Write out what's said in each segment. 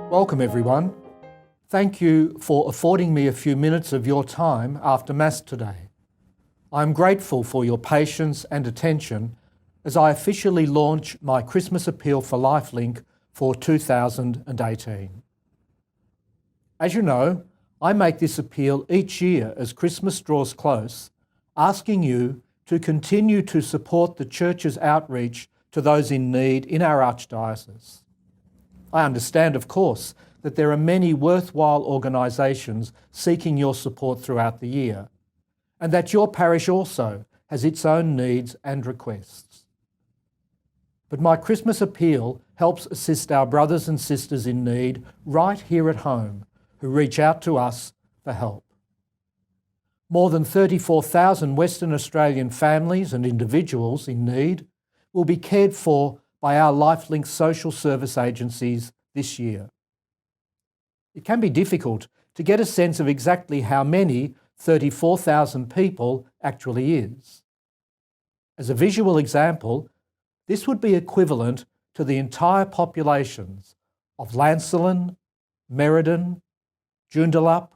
Welcome everyone. Thank you for affording me a few minutes of your time after Mass today. I'm grateful for your patience and attention as I officially launch my Christmas appeal for LifeLink for 2018. As you know, I make this appeal each year as Christmas draws close, asking you to continue to support the Church's outreach to those in need in our Archdiocese. I understand, of course, that there are many worthwhile organisations seeking your support throughout the year, and that your parish also has its own needs and requests. But my Christmas appeal helps assist our brothers and sisters in need right here at home who reach out to us for help. More than 34,000 Western Australian families and individuals in need will be cared for by our LifeLink social service agencies this year. It can be difficult to get a sense of exactly how many 34,000 people actually is. As a visual example, this would be equivalent to the entire populations of Lancelin, Merredin, Joondalup,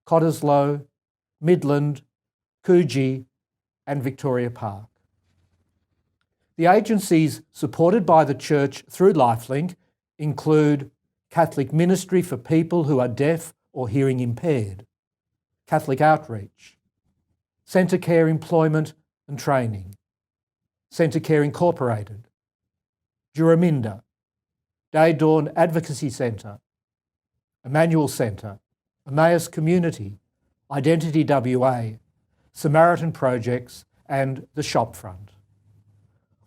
Cottesloe, Midland, Coogee and Victoria Park. The agencies supported by the Church through LifeLink include Catholic Ministry for people who are deaf or hearing impaired, Catholic Outreach, Centre Care Employment and Training, Centre Care Incorporated, Juraminda, Day Dawn Advocacy Centre, Emmanuel Centre, Emmaus Community, Identity WA, Samaritan Projects and the Shopfront.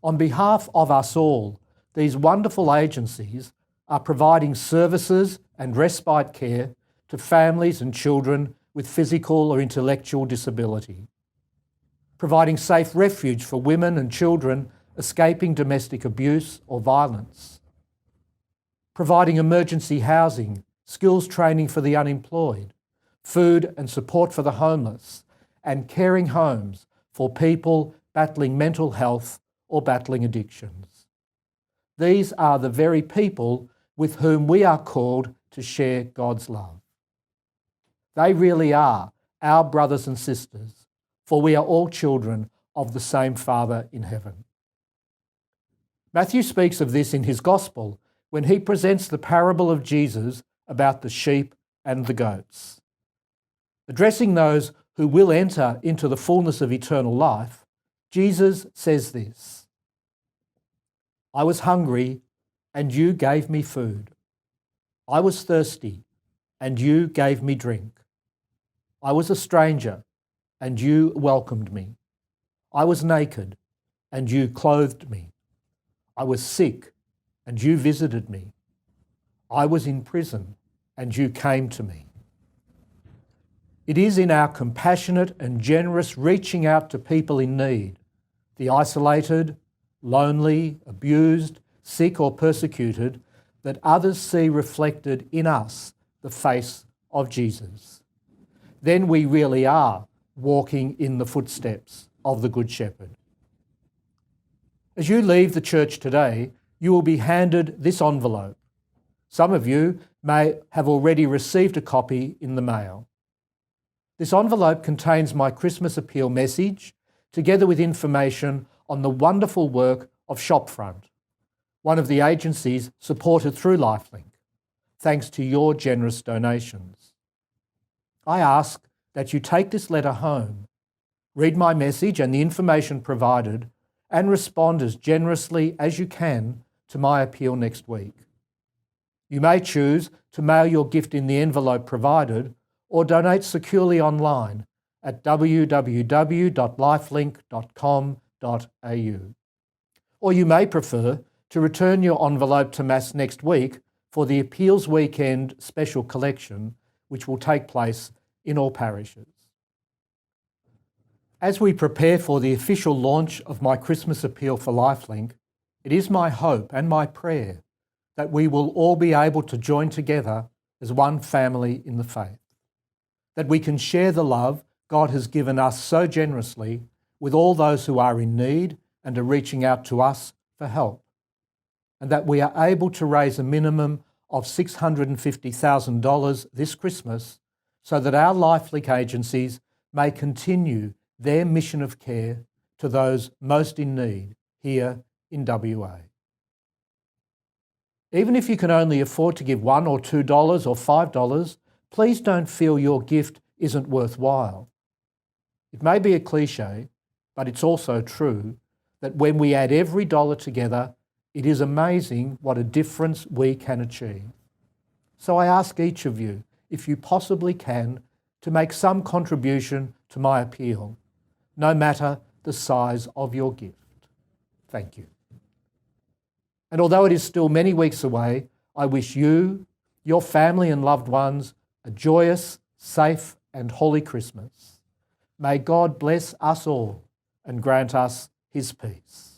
On behalf of us all, these wonderful agencies are providing services and respite care to families and children with physical or intellectual disability, providing safe refuge for women and children escaping domestic abuse or violence, providing emergency housing, skills training for the unemployed, food and support for the homeless, and caring homes for people battling mental health or battling addictions. These are the very people with whom we are called to share God's love. They really are our brothers and sisters, for we are all children of the same Father in heaven. Matthew speaks of this in his Gospel when he presents the parable of Jesus about the sheep and the goats. Addressing those who will enter into the fullness of eternal life, Jesus says this: I was hungry, and you gave me food. I was thirsty, and you gave me drink. I was a stranger, and you welcomed me. I was naked, and you clothed me. I was sick, and you visited me. I was in prison, and you came to me. It is in our compassionate and generous reaching out to people in need, the isolated, lonely, abused, sick or persecuted, that others see reflected in us the face of Jesus. Then we really are walking in the footsteps of the Good Shepherd. As you leave the church today, you will be handed this envelope. Some of you may have already received a copy in the mail. This envelope contains my Christmas appeal message, together with information on the wonderful work of Shopfront, one of the agencies supported through LifeLink, thanks to your generous donations. I ask that you take this letter home, read my message and the information provided, and respond as generously as you can to my appeal next week. You may choose to mail your gift in the envelope provided or donate securely online at www.lifelink.com.au. Or you may prefer to return your envelope to Mass next week for the Appeals Weekend special collection, which will take place in all parishes. As we prepare for the official launch of my Christmas appeal for LifeLink, it is my hope and my prayer that we will all be able to join together as one family in the faith, that we can share the love God has given us so generously with all those who are in need and are reaching out to us for help, and that we are able to raise a minimum of $650,000 this Christmas so that our LifeLink agencies may continue their mission of care to those most in need here in WA. Even if you can only afford to give $1 or $2 or $5, please don't feel your gift isn't worthwhile. It may be a cliche, but it's also true that when we add every dollar together, it is amazing what a difference we can achieve. So I ask each of you, if you possibly can, to make some contribution to my appeal, no matter the size of your gift. Thank you. And although it is still many weeks away, I wish you, your family and loved ones a joyous, safe and holy Christmas. May God bless us all and grant us His peace.